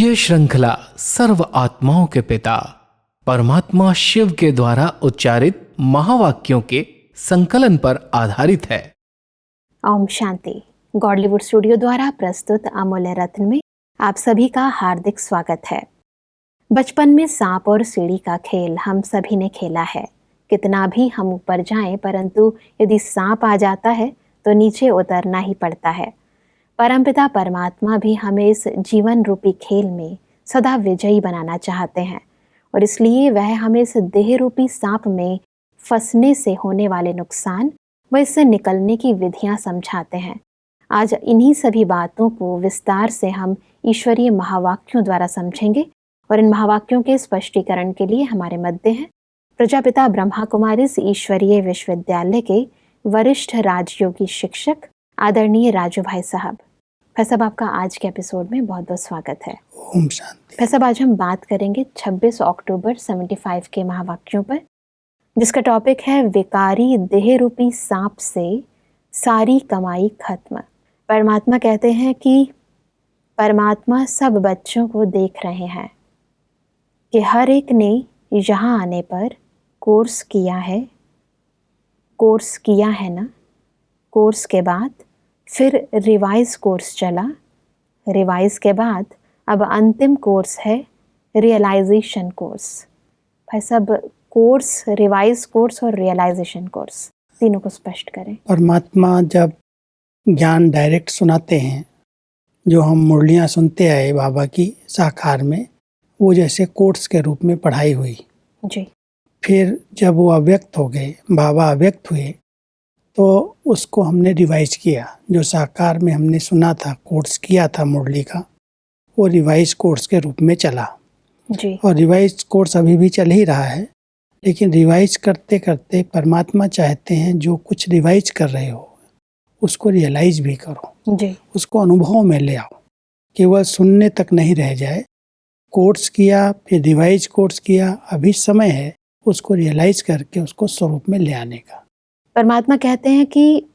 ये श्रृंखला सर्व आत्माओं के पिता परमात्मा शिव के द्वारा उच्चारित महावाक्यों के संकलन पर आधारित है। ओम शांति। गॉडलीवुड स्टूडियो द्वारा प्रस्तुत अमूल्य रत्न में आप सभी का हार्दिक स्वागत है। बचपन में सांप और सीढ़ी का खेल हम सभी ने खेला है। कितना भी हम ऊपर जाएं, परंतु यदि सांप आ जाता है तो नीचे उतरना ही पड़ता है। परमपिता परमात्मा भी हमें इस जीवन रूपी खेल में सदा विजयी बनाना चाहते हैं और इसलिए वह हमें इस देह रूपी सांप में फंसने से होने वाले नुकसान व इससे निकलने की विधियां समझाते हैं। आज इन्हीं सभी बातों को विस्तार से हम ईश्वरीय महावाक्यों द्वारा समझेंगे और इन महावाक्यों के स्पष्टीकरण के लिए हमारे मध्य हैं प्रजापिता ब्रह्मा कुमारीज ईश्वरीय विश्वविद्यालय के वरिष्ठ राजयोगी शिक्षक आदरणीय राजू भाई साहब। भाई साहब, आपका आज के एपिसोड में बहुत बहुत स्वागत है। ओम शांति। भाई साहब, आज हम बात करेंगे 26 अक्टूबर 75 के महावाक्यों पर, जिसका टॉपिक है विकारी देह रूपी सांप से सारी कमाई खत्म। परमात्मा कहते हैं कि परमात्मा सब बच्चों को देख रहे हैं कि हर एक ने यहाँ आने पर कोर्स किया है ना। कोर्स के बाद फिर रिवाइज कोर्स चला, रिवाइज के बाद अब अंतिम कोर्स है रियलाइजेशन कोर्स। भाई साहब, कोर्स, रिवाइज कोर्स और रियलाइजेशन कोर्स तीनों को स्पष्ट करें। परमात्मा जब ज्ञान डायरेक्ट सुनाते हैं, जो हम मुरलियाँ सुनते आए बाबा की साकार में, वो जैसे कोर्स के रूप में पढ़ाई हुई जी। फिर जब वो अव्यक्त हो गए, बाबा अव्यक्त हुए, तो उसको हमने रिवाइज किया। जो साकार में हमने सुना था, कोर्स किया था मुरली का, वो रिवाइज कोर्स के रूप में चला जी। और रिवाइज कोर्स अभी भी चल ही रहा है। लेकिन रिवाइज करते करते परमात्मा चाहते हैं जो कुछ रिवाइज कर रहे हो उसको रियलाइज भी करो जी। उसको अनुभव में ले आओ, केवल सुनने तक नहीं रह जाए। कोर्स किया, फिर रिवाइज कोर्स किया, अभी समय है उसको रियलाइज करके उसको स्वरूप में ले आने का। परमात्मा कहते हैं कि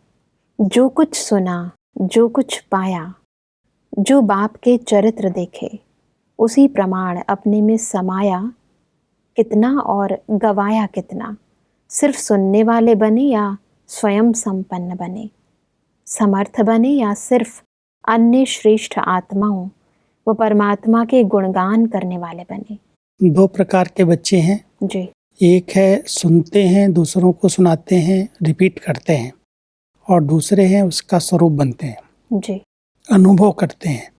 जो कुछ सुना, जो कुछ पाया, जो बाप के चरित्र देखे, उसी प्रमाण अपने में समाया कितना और गवाया कितना। सिर्फ सुनने वाले बने या स्वयं संपन्न बने, समर्थ बने या सिर्फ अन्य श्रेष्ठ आत्माओं व परमात्मा के गुणगान करने वाले बने। दो प्रकार के बच्चे हैं जी। एक है सुनते हैं, दूसरों को सुनाते हैं, रिपीट करते हैं, और दूसरे हैं उसका स्वरूप बनते हैं जी। अनुभव करते हैं।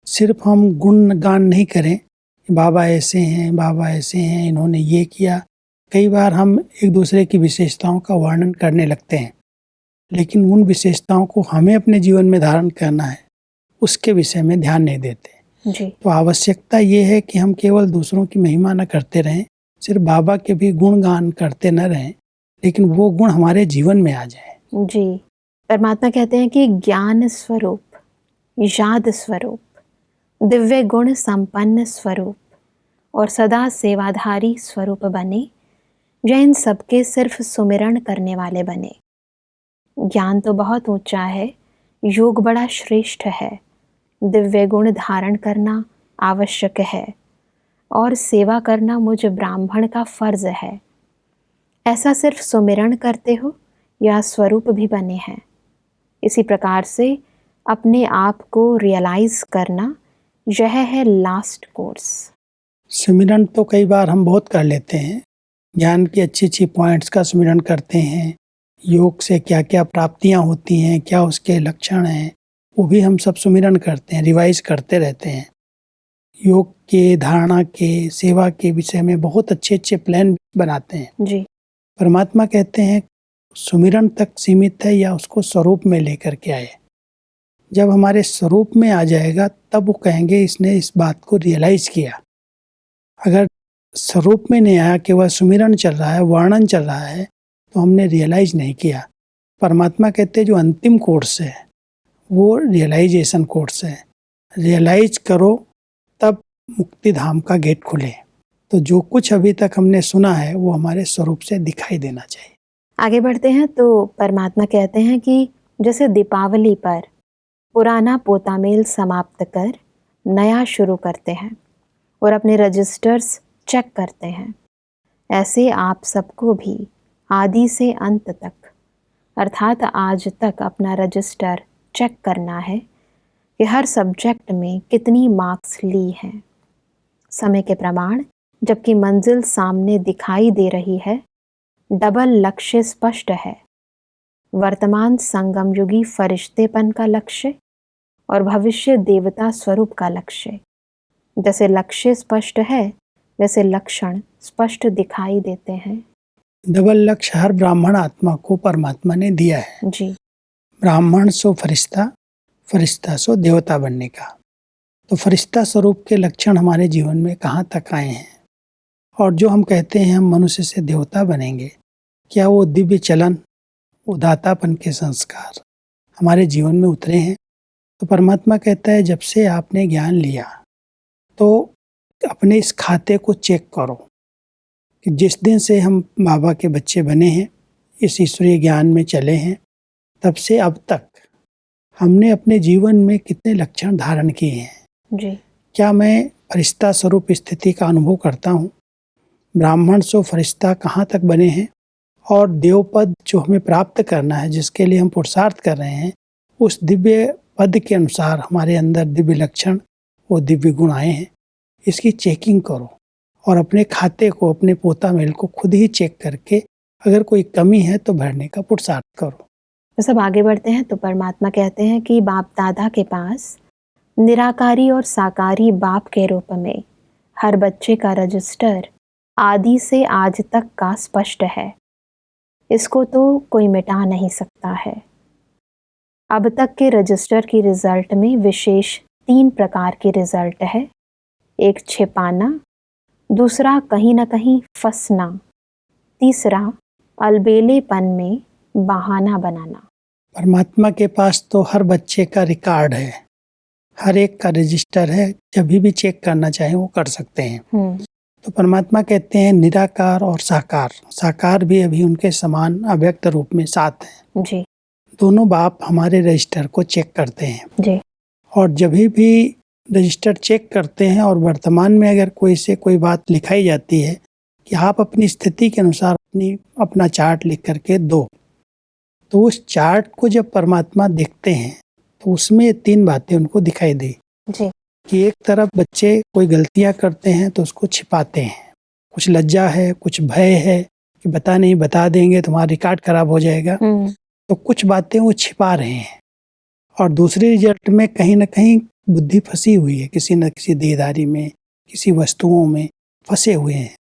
सिर्फ हम गुणगान नहीं करें, बाबा ऐसे हैं, बाबा ऐसे हैं, इन्होंने ये किया। कई बार हम एक दूसरे की विशेषताओं का वर्णन करने लगते हैं, लेकिन उन विशेषताओं को हमें अपने जीवन में धारण करना है, उसके विषय में ध्यान नहीं देते जी। तो आवश्यकता ये है कि हम केवल दूसरों की महिमा न करते रहें, सिर्फ बाबा के भी गुणगान करते न रहें, लेकिन वो गुण हमारे जीवन में आ जाए। जी। परमात्मा कहते हैं कि ज्ञान स्वरूप, याद स्वरूप, दिव्य गुण संपन्न स्वरूप और सदा सेवाधारी स्वरूप बने, या इन सबके सिर्फ सुमिरण करने वाले बने। ज्ञान तो बहुत ऊंचा है, योग बड़ा श्रेष्ठ है, दिव्य गुण धारण करना आवश्यक है और सेवा करना मुझ ब्राह्मण का फर्ज है। ऐसा सिर्फ सुमिरण करते हो या स्वरूप भी बने हैं। इसी प्रकार से अपने आप को रियलाइज करना, यह है लास्ट कोर्स। सुमिरन तो कई बार हम बहुत कर लेते हैं, ज्ञान की अच्छी पॉइंट्स का सुमिरन करते हैं, योग से क्या क्या प्राप्तियां होती हैं, क्या उसके लक्षण हैं, वो भी हम सब सुमिरन करते हैं, रिवाइज करते रहते हैं। योग के, धारणा के, सेवा के विषय में बहुत अच्छे प्लान बनाते हैं जी। परमात्मा कहते हैं सुमिरन तक सीमित है या उसको स्वरूप में लेकर के आए। जब हमारे स्वरूप में आ जाएगा तब वो कहेंगे इसने इस बात को रियलाइज किया। अगर स्वरूप में नहीं आया, केवल सुमिरन चल रहा है, वर्णन चल रहा है, तो हमने रियलाइज नहीं किया। परमात्मा कहते हैं जो अंतिम कोर्स है वो रियलाइजेशन कोर्स है। रियलाइज करो तब मुक्ति धाम का गेट खुले। तो जो कुछ अभी तक हमने सुना है वो हमारे स्वरूप से दिखाई देना चाहिए। आगे बढ़ते हैं तो परमात्मा कहते हैं कि जैसे दीपावली पर पुराना पोतामेल समाप्त कर नया शुरू करते हैं और अपने रजिस्टर्स चेक करते हैं, ऐसे आप सबको भी आदि से अंत तक अर्थात आज तक अपना रजिस्टर चेक करना है कि हर सब्जेक्ट में कितनी मार्क्स ली हैं। समय के प्रमाण जबकि मंजिल सामने दिखाई दे रही है, डबल लक्ष्य स्पष्ट है। वर्तमान संगम युगी फरिश्तेपन का लक्ष्य और भविष्य देवता स्वरूप का लक्ष्य। जैसे लक्ष्य स्पष्ट है वैसे लक्षण स्पष्ट दिखाई देते हैं। डबल लक्ष्य हर ब्राह्मण आत्मा को परमात्मा ने दिया है। जी, ब्राह्मण सो फरिश्ता, फरिश्ता सो देवता बनने का। तो फरिश्ता स्वरूप के लक्षण हमारे जीवन में कहाँ तक आए हैं, और जो हम कहते हैं हम मनुष्य से देवता बनेंगे, क्या वो दिव्य चलन, उदातापन के संस्कार हमारे जीवन में उतरे हैं? तो परमात्मा कहता है जब से आपने ज्ञान लिया तो अपने इस खाते को चेक करो कि जिस दिन से हम बाबा के बच्चे बने हैं, इस ईश्वरीय ज्ञान में चले हैं, तब से अब तक हमने अपने जीवन में कितने लक्षण धारण किए हैं। जी, क्या मैं फरिश्ता स्वरूप स्थिति का अनुभव करता हूँ? ब्राह्मण सो फरिश्ता कहाँ तक बने हैं, और देवपद जो हमें प्राप्त करना है, जिसके लिए हम पुरुषार्थ कर रहे हैं, उस दिव्य पद के अनुसार हमारे अंदर दिव्य लक्षण, वो दिव्य गुण आए हैं। इसकी चेकिंग करो और अपने खाते को, अपने पोता मेल को खुद ही चेक करके अगर कोई कमी है तो भरने का पुरुषार्थ करो। तो सब आगे बढ़ते हैं तो परमात्मा कहते हैं कि बाप दादा के पास निराकारी और साकारी बाप के रूप में हर बच्चे का रजिस्टर आदि से आज तक का स्पष्ट है। इसको तो कोई मिटा नहीं सकता है। अब तक के रजिस्टर की रिजल्ट में विशेष 3 प्रकार के रिजल्ट है। एक छिपाना, दूसरा कहीं ना कहीं फंसना, तीसरा अलबेलेपन में बहाना बनाना। परमात्मा के पास तो हर बच्चे का रिकॉर्ड है, हर एक का रजिस्टर है, जब भी चेक करना चाहे वो कर सकते हैं। तो परमात्मा कहते हैं निराकार और साकार, साकार भी अभी उनके समान अव्यक्त रूप में साथ हैं। जी, दोनों बाप हमारे रजिस्टर को चेक करते हैं। जी, और जब भी रजिस्टर चेक करते हैं और वर्तमान में अगर कोई से कोई बात लिखाई जाती है कि आप अपनी स्थिति के अनुसार अपना चार्ट लिख करके दो, तो उस चार्ट को जब परमात्मा देखते हैं तो उसमें 3 बातें उनको दिखाई दी जी, कि एक तरफ बच्चे कोई गलतियां करते हैं तो उसको छिपाते हैं, कुछ लज्जा है, कुछ भय है कि बता देंगे तुम्हारा रिकॉर्ड खराब हो जाएगा, तो कुछ बातें वो छिपा रहे हैं। और दूसरे रिजल्ट में कहीं ना कहीं बुद्धि फंसी हुई है, किसी न किसी देहधारी में, किसी वस्तुओं में फंसे हुए हैं।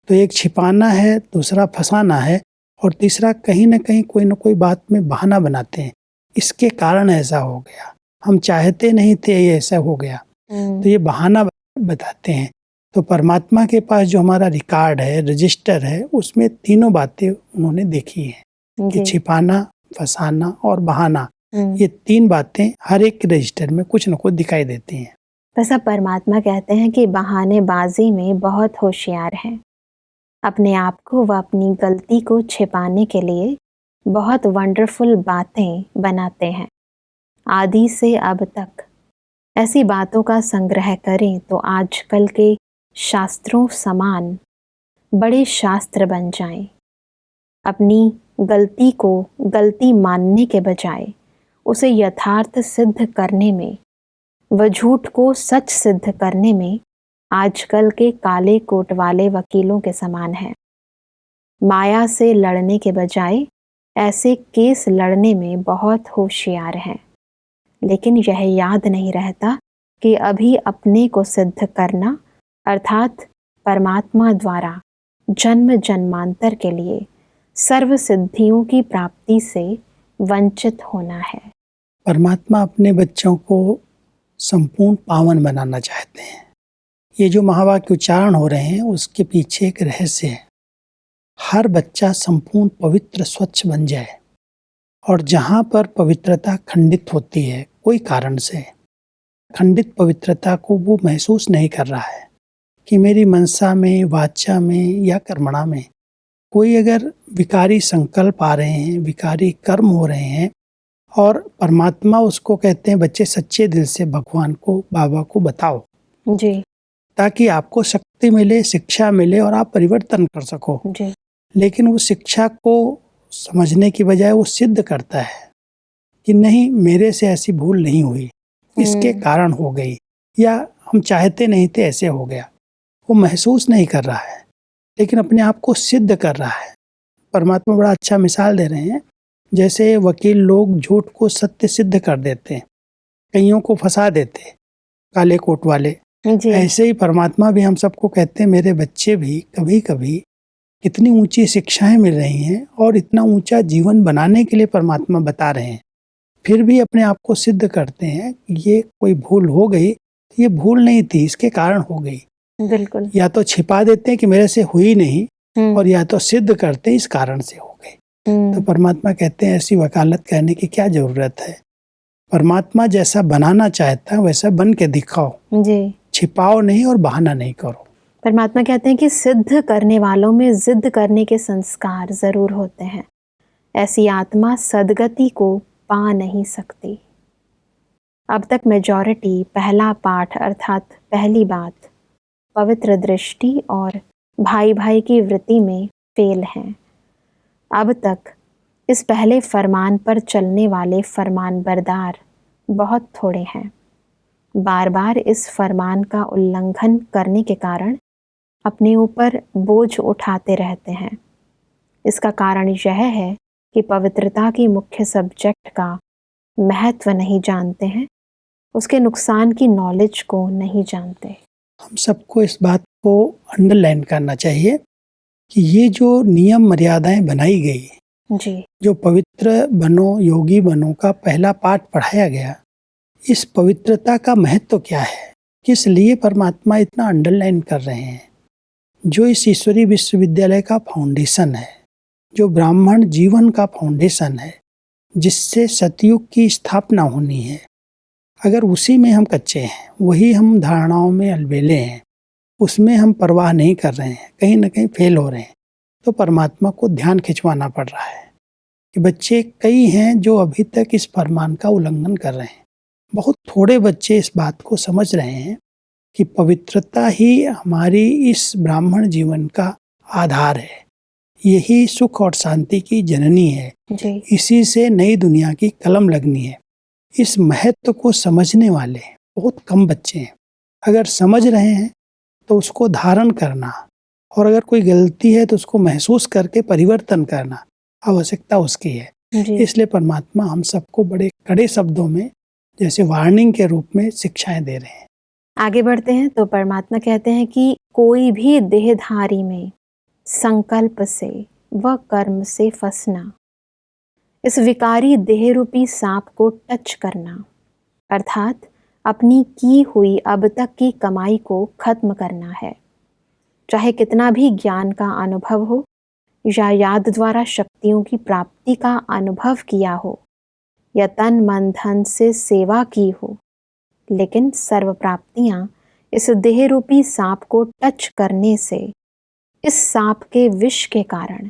तो एक छिपाना है, दूसरा फंसाना है, और तीसरा कहीं ना कहीं कोई ना कोई बात में बहाना बनाते हैं, इसके कारण ऐसा हो गया, हम चाहते नहीं थे ये ऐसा हो गया, तो ये बहाना बताते हैं। तो परमात्मा के पास जो हमारा रिकॉर्ड है, रजिस्टर है, उसमें 3 बातें उन्होंने देखी हैं कि छिपाना, फंसाना और बहाना। ये 3 बातें हर एक रजिस्टर में कुछ न कुछ दिखाई देती हैं। वैसा परमात्मा कहते हैं कि बहानेबाजी में बहुत होशियार हैं। अपने आप को व अपनी गलती को छिपाने के लिए बहुत वंडरफुल बातें बनाते हैं। आदि से अब तक ऐसी बातों का संग्रह करें तो आजकल के शास्त्रों समान बड़े शास्त्र बन जाएं। अपनी गलती को गलती मानने के बजाय उसे यथार्थ सिद्ध करने में व झूठ को सच सिद्ध करने में आजकल के काले कोट वाले वकीलों के समान है। माया से लड़ने के बजाय ऐसे केस लड़ने में बहुत होशियार हैं, लेकिन यह याद नहीं रहता कि अभी अपने को सिद्ध करना अर्थात परमात्मा द्वारा जन्म जन्मांतर के लिए सर्व सिद्धियों की प्राप्ति से वंचित होना है। परमात्मा अपने बच्चों को संपूर्ण पावन बनाना चाहते हैं। ये जो महावाक्य उच्चारण हो रहे हैं उसके पीछे एक रहस्य है। हर बच्चा संपूर्ण पवित्र स्वच्छ बन जाए, और जहाँ पर पवित्रता खंडित होती है कोई कारण से, खंडित पवित्रता को वो महसूस नहीं कर रहा है कि मेरी मनसा में, वाचा में या कर्मणा में कोई अगर विकारी संकल्प आ रहे हैं, विकारी कर्म हो रहे हैं, और परमात्मा उसको कहते हैं बच्चे सच्चे दिल से भगवान को, बाबा को बताओ, जी ताकि आपको शक्ति मिले, शिक्षा मिले और आप परिवर्तन कर सको। जी लेकिन वो शिक्षा को समझने की बजाय वो सिद्ध करता है कि नहीं, मेरे से ऐसी भूल नहीं हुई, इसके कारण हो गई, या हम चाहते नहीं थे ऐसे हो गया। वो महसूस नहीं कर रहा है, लेकिन अपने आप को सिद्ध कर रहा है। परमात्मा बड़ा अच्छा मिसाल दे रहे हैं, जैसे वकील लोग झूठ को सत्य सिद्ध कर देते हैं, कईयों को फंसा देते काले कोट वाले। जी ऐसे ही परमात्मा भी हम सबको कहते हैं, मेरे बच्चे भी कभी कभी कितनी ऊंची शिक्षाएं मिल रही हैं और इतना ऊंचा जीवन बनाने के लिए परमात्मा बता रहे हैं, फिर भी अपने आप को सिद्ध करते हैं कि ये कोई भूल हो गई, ये भूल नहीं थी, इसके कारण हो गई। बिल्कुल। या तो छिपा देते हैं कि मेरे से हुई नहीं, और या तो सिद्ध करते हैं इस कारण से हो गई। तो परमात्मा कहते हैं ऐसी वकालत करने की क्या जरूरत है। परमात्मा जैसा बनाना चाहता है वैसा बन के दिखाओ, जी छिपाओ नहीं और बहाना नहीं करो। परमात्मा कहते हैं कि सिद्ध करने वालों में जिद करने के संस्कार जरूर होते हैं, ऐसी आत्मा सदगति को पा नहीं सकती। अब तक मेजॉरिटी पहला पाठ अर्थात पहली बात पवित्र दृष्टि और भाई भाई की वृत्ति में फेल हैं। अब तक इस पहले फरमान पर चलने वाले फरमान बरदार बहुत थोड़े हैं। बार बार इस फरमान का उल्लंघन करने के कारण अपने ऊपर बोझ उठाते रहते हैं। इसका कारण यह है कि पवित्रता की मुख्य सब्जेक्ट का महत्व नहीं जानते हैं, उसके नुकसान की नॉलेज को नहीं जानते। हम सबको इस बात को अंडरलाइन करना चाहिए कि ये जो नियम मर्यादाएं बनाई गई, जी जो पवित्र बनो, योगी बनो का पहला पाठ पढ़ाया गया, इस पवित्रता का महत्व क्या है, किस लिए परमात्मा इतना अंडरलाइन कर रहे हैं। जो इस ईश्वरीय विश्वविद्यालय का फाउंडेशन है, जो ब्राह्मण जीवन का फाउंडेशन है, जिससे सतयुग की स्थापना होनी है, अगर उसी में हम कच्चे हैं, वही हम धारणाओं में अलबेले हैं, उसमें हम परवाह नहीं कर रहे हैं, कहीं ना कहीं फेल हो रहे हैं, तो परमात्मा को ध्यान खिंचवाना पड़ रहा है कि बच्चे कई हैं जो अभी तक इस फरमान का उल्लंघन कर रहे हैं। बहुत थोड़े बच्चे इस बात को समझ रहे हैं कि पवित्रता ही हमारी इस ब्राह्मण जीवन का आधार है, यही सुख और शांति की जननी है, जी इसी से नई दुनिया की कलम लगनी है। इस महत्व को समझने वाले बहुत कम बच्चे हैं। अगर समझ रहे हैं तो उसको धारण करना, और अगर कोई गलती है तो उसको महसूस करके परिवर्तन करना आवश्यकता उसकी है। जी इसलिए परमात्मा हम सबको बड़े कड़े शब्दों में जैसे वार्निंग के रूप में शिक्षाएं दे रहे हैं। आगे बढ़ते हैं तो परमात्मा कहते हैं कि कोई भी देहधारी में संकल्प से व कर्म से फंसना, इस विकारी देह रूपी सांप को टच करना, अर्थात अपनी की हुई अब तक की कमाई को खत्म करना है। चाहे कितना भी ज्ञान का अनुभव हो या याद द्वारा शक्तियों की प्राप्ति का अनुभव किया हो या तन मन धन से सेवा की हो, लेकिन सर्व प्राप्तियां इस देह रूपी सांप को टच करने से, इस सांप के विष के कारण,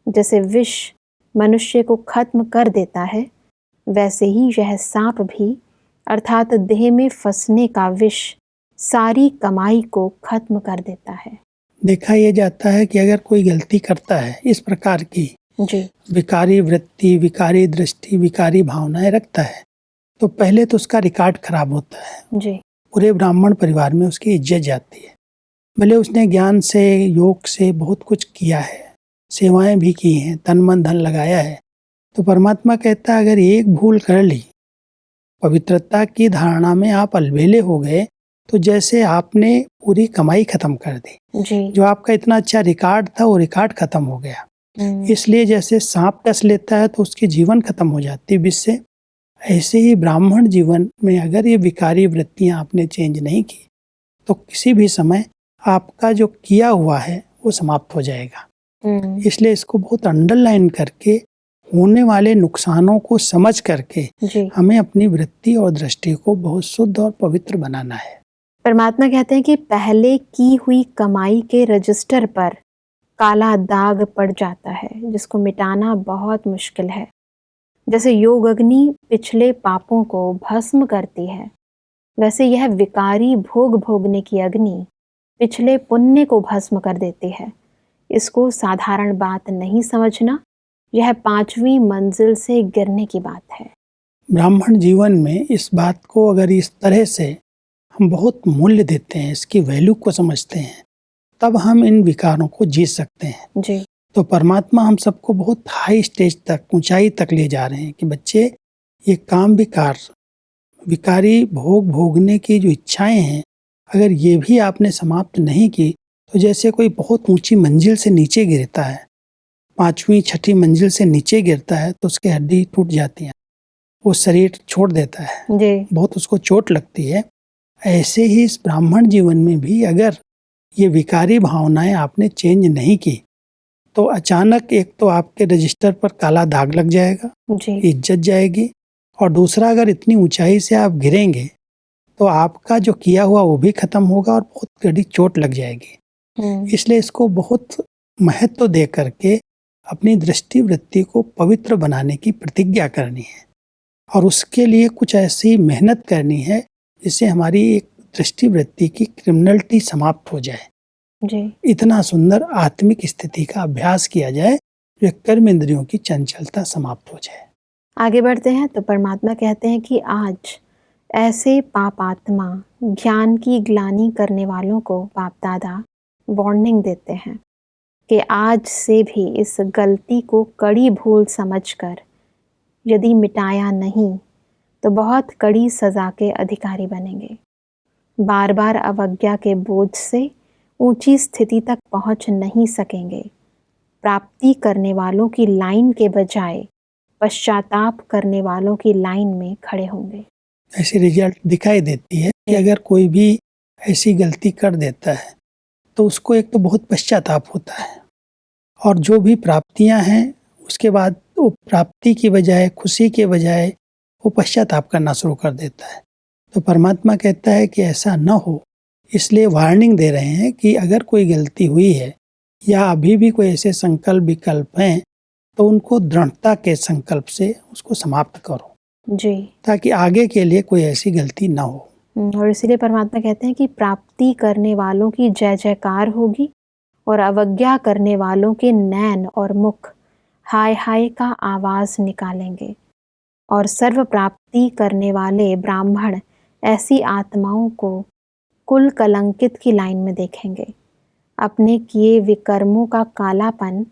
जैसे विष मनुष्य को खत्म कर देता है, वैसे ही यह सांप भी अर्थात देह में फंसने का विष सारी कमाई को खत्म कर देता है। देखा यह जाता है कि अगर कोई गलती करता है इस प्रकार की, जी विकारी वृत्ति, विकारी दृष्टि, विकारी भावनाएं रखता है, तो पहले तो उसका रिकॉर्ड खराब होता है। जी पूरे ब्राह्मण परिवार में उसकी इज्जत जाती है। भले उसने ज्ञान से, योग से बहुत कुछ किया है, सेवाएं भी की हैं, तन मन धन लगाया है, तो परमात्मा कहता है अगर एक भूल कर ली, पवित्रता की धारणा में आप अलबेले हो गए, तो जैसे आपने पूरी कमाई खत्म कर दी। जी जो आपका इतना अच्छा रिकॉर्ड था वो रिकॉर्ड खत्म हो गया। इसलिए जैसे सांप डस लेता है तो उसकी जीवन खत्म हो जाती है विष से, ऐसे ही ब्राह्मण जीवन में अगर ये विकारी वृत्तियां आपने चेंज नहीं की तो किसी भी समय आपका जो किया हुआ है वो समाप्त हो जाएगा। इसलिए इसको बहुत अंडरलाइन करके होने वाले नुकसानों को समझ करके जी हमें अपनी वृत्ति और दृष्टि को बहुत शुद्ध और पवित्र बनाना है। परमात्मा कहते हैं कि पहले की हुई कमाई के रजिस्टर पर काला दाग पड़ जाता है, जिसको मिटाना बहुत मुश्किल है। जैसे योग अग्नि पिछले पापों को भस्म करती है, वैसे यह विकारी भोग भोगने की अग्नि पिछले पुण्य को भस्म कर देती है। इसको साधारण बात नहीं समझना, यह 5वीं मंजिल से गिरने की बात है। ब्राह्मण जीवन में इस बात को अगर इस तरह से हम बहुत मूल्य देते हैं, इसकी वैल्यू को समझते हैं, तब हम इन विकारों को जीत सकते हैं। जी। तो परमात्मा हम सबको बहुत हाई स्टेज तक, ऊंचाई तक ले जा रहे हैं कि बच्चे, ये काम विकार, विकारी भोग भोगने की जो इच्छाएं हैं, अगर ये भी आपने समाप्त नहीं की तो जैसे कोई बहुत ऊंची मंजिल से नीचे गिरता है, 5वीं 6ठी मंजिल से नीचे गिरता है तो उसकी हड्डी टूट जाती है, वो शरीर छोड़ देता है, जी। बहुत उसको चोट लगती है। ऐसे ही इस ब्राह्मण जीवन में भी अगर ये विकारी भावनाएं आपने चेंज नहीं की तो अचानक एक तो आपके रजिस्टर पर काला दाग लग जाएगा, जी। इज्जत जाएगी, और दूसरा अगर इतनी ऊंचाई से आप गिरेंगे तो आपका जो किया हुआ वो भी खत्म होगा और बहुत बड़ी चोट लग जाएगी। इसलिए इसको बहुत महत्व दे करके अपनी दृष्टि वृत्ति को पवित्र बनाने की प्रतिज्ञा करनी है, और उसके लिए कुछ ऐसी मेहनत करनी है जिससे हमारी एक दृष्टि वृत्ति की क्रिमिनलिटी समाप्त हो जाए। जी। इतना सुंदर आत्मिक स्थिति का अभ्यास किया जाए जो कर्म इंद्रियों की चंचलता समाप्त हो जाए। आगे बढ़ते हैं तो परमात्मा कहते हैं कि आज ऐसे पापात्मा ज्ञान की ग्लानि करने वालों को बाप दादा वार्निंग देते हैं कि आज से भी इस गलती को कड़ी भूल समझकर यदि मिटाया नहीं तो बहुत कड़ी सजा के अधिकारी बनेंगे। बार बार अवज्ञा के बोझ से ऊंची स्थिति तक पहुंच नहीं सकेंगे। प्राप्ति करने वालों की लाइन के बजाय पश्चाताप करने वालों की लाइन में खड़े होंगे। ऐसी रिजल्ट दिखाई देती है कि अगर कोई भी ऐसी गलती कर देता है तो उसको एक तो बहुत पश्चाताप होता है, और जो भी प्राप्तियां हैं उसके बाद वो प्राप्ति की बजाय, खुशी के बजाय वो पश्चाताप करना शुरू कर देता है। तो परमात्मा कहता है कि ऐसा न हो, इसलिए वार्निंग दे रहे हैं कि अगर कोई गलती हुई है या अभी भी कोई ऐसे संकल्प विकल्प हैं तो उनको दृढ़ता के संकल्प से उसको समाप्त करो जी, ताकि आगे के लिए कोई ऐसी गलती ना हो। और इसीलिए परमात्मा कहते हैं कि प्राप्ति करने वालों की जय जयकार होगी और अवज्ञा करने वालों के नैन और मुख हाय हाय का आवाज निकालेंगे, और सर्व प्राप्ति करने वाले ब्राह्मण ऐसी आत्माओं को कुल कलंकित की लाइन में देखेंगे। अपने किए विकर्मों का कालापन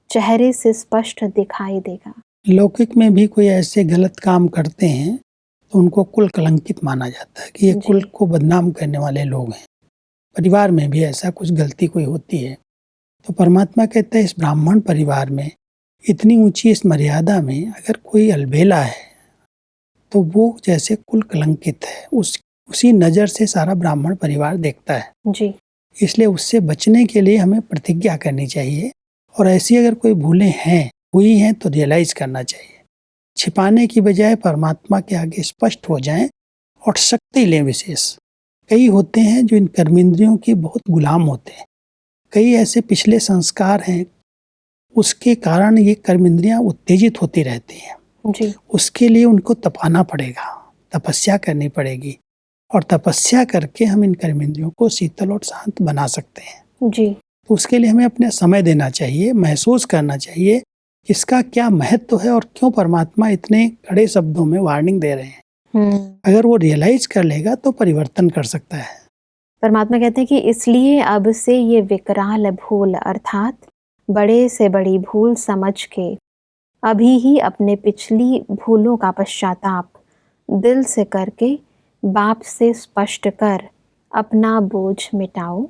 चेहरे से स्पष्ट दिखाई देगा। लौकिक में भी कोई ऐसे गलत काम करते हैं तो उनको कुल कलंकित माना जाता है कि ये कुल को बदनाम करने वाले लोग हैं। परिवार में भी ऐसा कुछ गलती कोई होती है तो परमात्मा कहता है इस ब्राह्मण परिवार में इतनी ऊंची इस मर्यादा में अगर कोई अलबेला है तो वो जैसे कुल कलंकित है, उसी नज़र से सारा ब्राह्मण परिवार देखता है जी। इसलिए उससे बचने के लिए हमें प्रतिज्ञा करनी चाहिए, और ऐसी अगर कोई भूलें हुई हैं तो रियलाइज करना चाहिए, छिपाने की बजाय परमात्मा के आगे स्पष्ट हो जाएं और शक्ति लें। विशेष कई होते हैं जो इन कर्मेंद्रियों के बहुत गुलाम होते हैं, कई ऐसे पिछले संस्कार हैं उसके कारण ये कर्मेंद्रियां उत्तेजित होती रहती हैं जी। उसके लिए उनको तपाना पड़ेगा, तपस्या करनी पड़ेगी, और तपस्या करके हम इन कर्मेंद्रियों को शीतल और शांत बना सकते हैं। जी। तो उसके लिए हमें अपना समय देना चाहिए, महसूस करना चाहिए इसका क्या महत्व है और क्यों परमात्मा इतने कड़े शब्दों में वार्निंग दे रहे हैं। अगर वो रियलाइज कर लेगा तो परिवर्तन कर सकता है। परमात्मा कहते हैं कि इसलिए अब से ये विकराल भूल अर्थात बड़े से बड़ी भूल समझ के अभी ही अपने पिछली भूलों का पश्चाताप दिल से करके बाप से स्पष्ट कर अपना बोझ मिटाओ,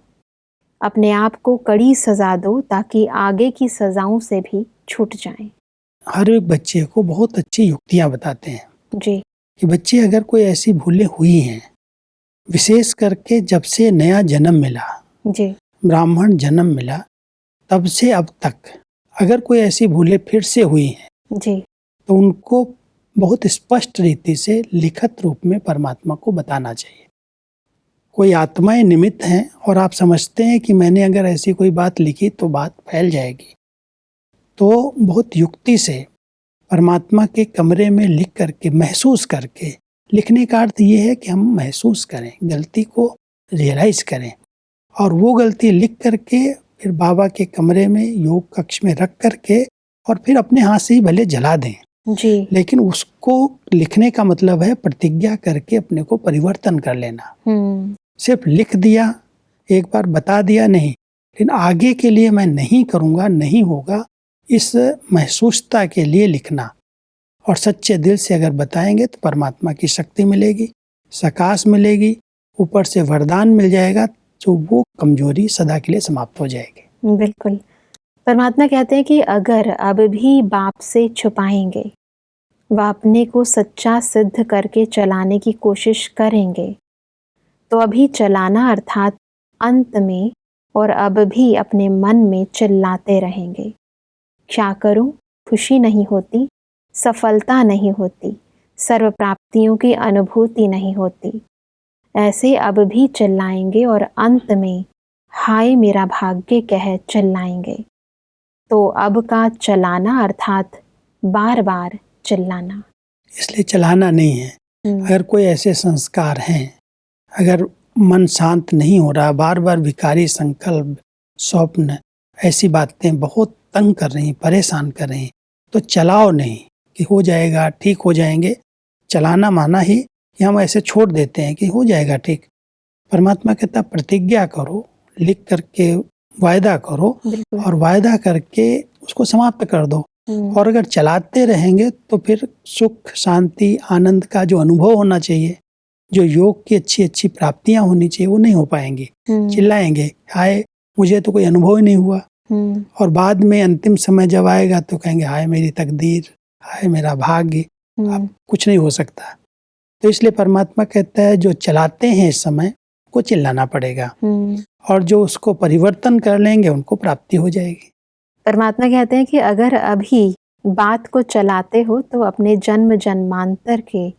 अपने आप को कड़ी सजा दो ताकि आगे की सजाओं से भी छूट जाएं। हर एक बच्चे को बहुत अच्छी युक्तियां बताते हैं जी कि बच्चे अगर कोई ऐसी भूलें हुई हैं, विशेष करके जब से नया जन्म मिला, जी, ब्राह्मण जन्म मिला, तब से अब तक अगर कोई ऐसी भूलें फिर से हुई हैं जी, तो उनको बहुत स्पष्ट रीति से लिखित रूप में परमात्मा को बताना चाहिए। कोई आत्माएं निमित्त हैं और आप समझते हैं कि मैंने अगर ऐसी कोई बात लिखी तो बात फैल जाएगी, तो बहुत युक्ति से परमात्मा के कमरे में लिख करके, महसूस करके, लिखने का अर्थ ये है कि हम महसूस करें, गलती को रियलाइज करें, और वो गलती लिख करके फिर बाबा के कमरे में योग कक्ष में रख करके और फिर अपने हाथ से ही भले जला दें, जी। लेकिन उसको लिखने का मतलब है प्रतिज्ञा करके अपने को परिवर्तन कर लेना। सिर्फ लिख दिया, एक बार बता दिया नहीं, लेकिन आगे के लिए मैं नहीं करूँगा, नहीं होगा, इस महसूसता के लिए लिखना। और सच्चे दिल से अगर बताएंगे तो परमात्मा की शक्ति मिलेगी, सकाश मिलेगी, ऊपर से वरदान मिल जाएगा, तो वो कमजोरी सदा के लिए समाप्त हो जाएगी। बिल्कुल। परमात्मा कहते हैं कि अगर अब भी बाप से छुपाएंगे, वह अपने को सच्चा सिद्ध करके चलाने की कोशिश करेंगे, तो अभी चलाना अर्थात अंत में और अब भी अपने मन में चिल्लाते रहेंगे, क्या करूं, खुशी नहीं होती, सफलता नहीं होती, सर्व प्राप्तियों की अनुभूति नहीं होती। ऐसे अब भी चिल्लाएंगे और अंत में हाय मेरा भाग्य कह चिल्लाएंगे। तो अब का चलाना अर्थात बार बार चिल्लाना, इसलिए चलाना नहीं है। अगर कोई ऐसे संस्कार हैं, अगर मन शांत नहीं हो रहा, बार बार विकारी संकल्प, स्वप्न, ऐसी बातें बहुत तंग कर रही, परेशान कर रही, तो चलाओ नहीं कि हो जाएगा, ठीक हो जाएंगे। चलाना माना ही कि हम ऐसे छोड़ देते हैं कि हो जाएगा ठीक। परमात्मा कहता प्रतिज्ञा करो, लिख करके वायदा करो और वायदा करके उसको समाप्त कर दो। और अगर चलाते रहेंगे तो फिर सुख, शांति, आनंद का जो अनुभव होना चाहिए, जो योग की अच्छी अच्छी प्राप्तियां होनी चाहिए, वो नहीं हो पाएंगी। चिल्लाएंगे, हाय मुझे तो कोई अनुभव ही नहीं हुआ, और बाद में अंतिम समय जब आएगा तो कहेंगे हाय मेरी तकदीर, हाय मेरा भाग्य, अब कुछ नहीं हो सकता। तो इसलिए परमात्मा कहता है जो चलाते हैं इस समय को चिल्लाना पड़ेगा, और जो उसको परिवर्तन कर लेंगे उनको प्राप्ति हो जाएगी। परमात्मा कहते हैं कि अगर अभी बात को चलाते हो तो अपने जन्म जन्मांतर के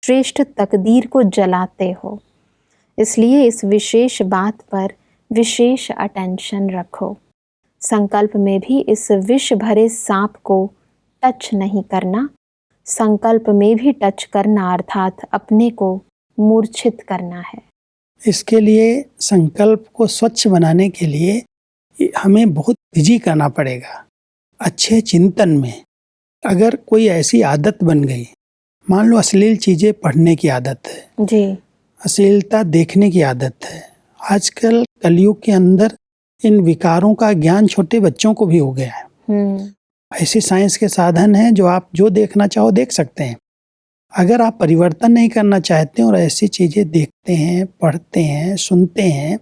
श्रेष्ठ तकदीर को जलाते हो। इसलिए इस विशेष बात पर विशेष अटेंशन रखो। संकल्प में भी इस विष भरे सांप को टच नहीं करना। संकल्प में भी टच करना अर्थात अपने को मूर्छित करना है। इसके लिए संकल्प को स्वच्छ बनाने के लिए हमें बहुत बिजी करना पड़ेगा। अच्छे चिंतन में अगर कोई ऐसी आदत बन गई, मान लो अश्लील चीजें पढ़ने की आदत है जी, अश्लीलता देखने की आदत है। आजकल कलयुग के अंदर इन विकारों का ज्ञान छोटे बच्चों को भी हो गया है। ऐसे साइंस के साधन हैं जो आप जो देखना चाहो देख सकते हैं। अगर आप परिवर्तन नहीं करना चाहते और ऐसी चीजें देखते हैं, पढ़ते हैं, सुनते हैं,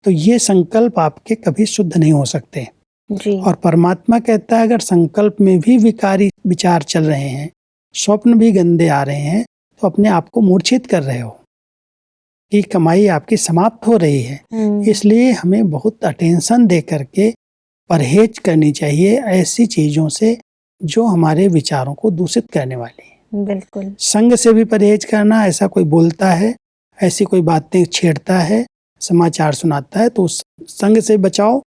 तो ये संकल्प आपके कभी शुद्ध नहीं हो सकते जी। और परमात्मा कहता है अगर संकल्प में भी विकारी विचार चल रहे हैं, स्वप्न भी गंदे आ रहे हैं, तो अपने आप को मूर्छित कर रहे हो कि कमाई आपकी समाप्त हो रही है। इसलिए हमें बहुत अटेंशन दे करके परहेज करनी चाहिए ऐसी चीजों से जो हमारे विचारों को दूषित करने वाली है। बिल्कुल। संग से भी परहेज करना, ऐसा कोई बोलता है, ऐसी कोई बातें छेड़ता है, समाचार सुनाता है, तो उस संग से बचाओ।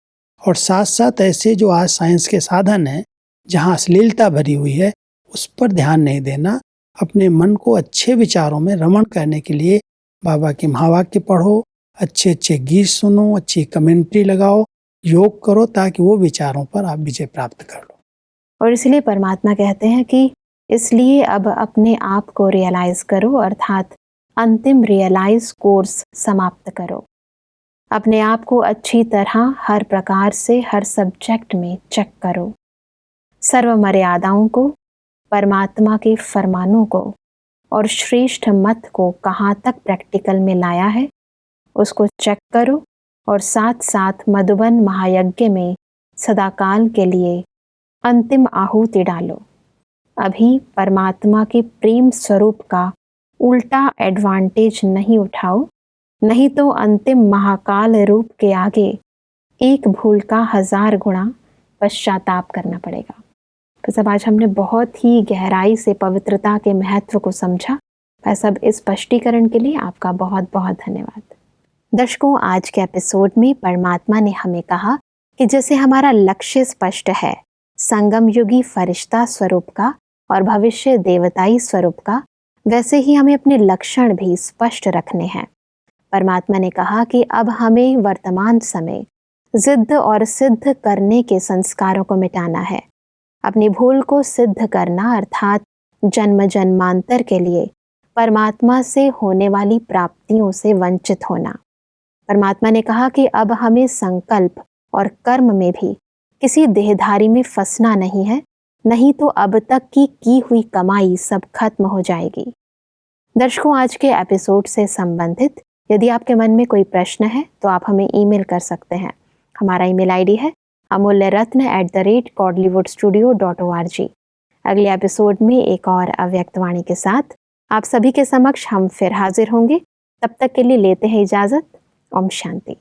और साथ साथ ऐसे जो आज साइंस के साधन हैं जहाँ अश्लीलता भरी हुई है, उस पर ध्यान नहीं देना। अपने मन को अच्छे विचारों में रमण करने के लिए बाबा के महावाक्य पढ़ो, अच्छे अच्छे गीत सुनो, अच्छी कमेंट्री लगाओ, योग करो, ताकि वो विचारों पर आप विजय प्राप्त कर लो। और इसलिए परमात्मा कहते हैं कि इसलिए अब अपने आप को रियलाइज करो, अर्थात अंतिम रियलाइज कोर्स समाप्त करो। अपने आप को अच्छी तरह हर प्रकार से हर सब्जेक्ट में चेक करो। सर्व मर्यादाओं को, परमात्मा के फरमानों को और श्रेष्ठ मत को कहाँ तक प्रैक्टिकल में लाया है उसको चेक करो, और साथ साथ मधुबन महायज्ञ में सदाकाल के लिए अंतिम आहुति डालो। अभी परमात्मा के प्रेम स्वरूप का उल्टा एडवांटेज नहीं उठाओ, नहीं तो अंतिम महाकाल रूप के आगे एक भूल का 1000 गुणा पश्चाताप करना पड़ेगा। तो सब आज हमने बहुत ही गहराई से पवित्रता के महत्व को समझा। वह सब इस स्पष्टीकरण के लिए आपका बहुत बहुत धन्यवाद। दर्शकों, आज के एपिसोड में परमात्मा ने हमें कहा कि जैसे हमारा लक्ष्य स्पष्ट है, संगम युगी फरिश्ता स्वरूप का और भविष्य देवताई स्वरूप का, वैसे ही हमें अपने लक्षण भी स्पष्ट रखने हैं। परमात्मा ने कहा कि अब हमें वर्तमान समय जिद्द और सिद्ध करने के संस्कारों को मिटाना है। अपनी भूल को सिद्ध करना अर्थात जन्म जन्मांतर के लिए परमात्मा से होने वाली प्राप्तियों से वंचित होना। परमात्मा ने कहा कि अब हमें संकल्प और कर्म में भी किसी देहधारी में फंसना नहीं है, नहीं तो अब तक की हुई कमाई सब खत्म हो जाएगी। दर्शकों, आज के एपिसोड से संबंधित यदि आपके मन में कोई प्रश्न है तो आप हमें ईमेल कर सकते हैं। हमारा ईमेल आईडी है amulyaratna@godlywoodstudio.org। अगले एपिसोड में एक और अव्यक्त वाणी के साथ आप सभी के समक्ष हम फिर हाजिर होंगे। तब तक के लिए लेते हैं इजाजत। ओम शांति।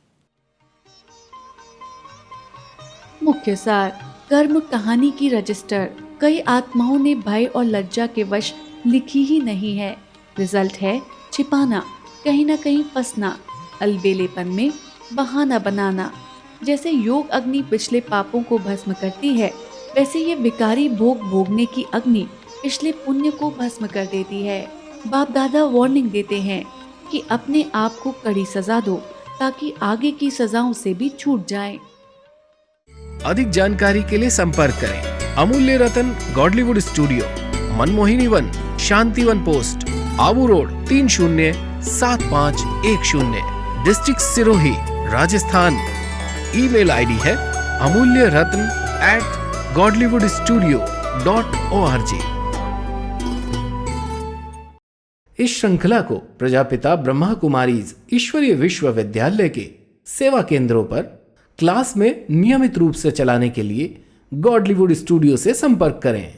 मुख्य सार, कर्म कहानी की रजिस्टर कई आत्माओं ने भय और लज्जा के वश लिखी ही नहीं है। रिजल्ट है छिपाना, कहीं ना कहीं फंसना, अलबेलेपन में बहाना बनाना। जैसे योग अग्नि पिछले पापों को भस्म करती है, वैसे ये विकारी भोग भोगने की अग्नि पिछले पुण्य को भस्म कर देती है। बाप दादा वार्निंग देते हैं कि अपने आप को कड़ी सजा दो ताकि आगे की सजाओं से भी छूट जाएं। अधिक जानकारी के लिए संपर्क करें Amulya Ratan Godlywood studio, Manmohini Van, Shanti Van post, Abu road 307510, district Sirohi, Rajasthan. Email ID है amulyaratn@godlywoodstudio.org। इस श्रृंखला को प्रजापिता ब्रह्मा कुमारीज ईश्वरीय विश्वविद्यालय के सेवा केंद्रों पर क्लास में नियमित रूप से चलाने के लिए गॉडलीवुड स्टूडियो से संपर्क करें।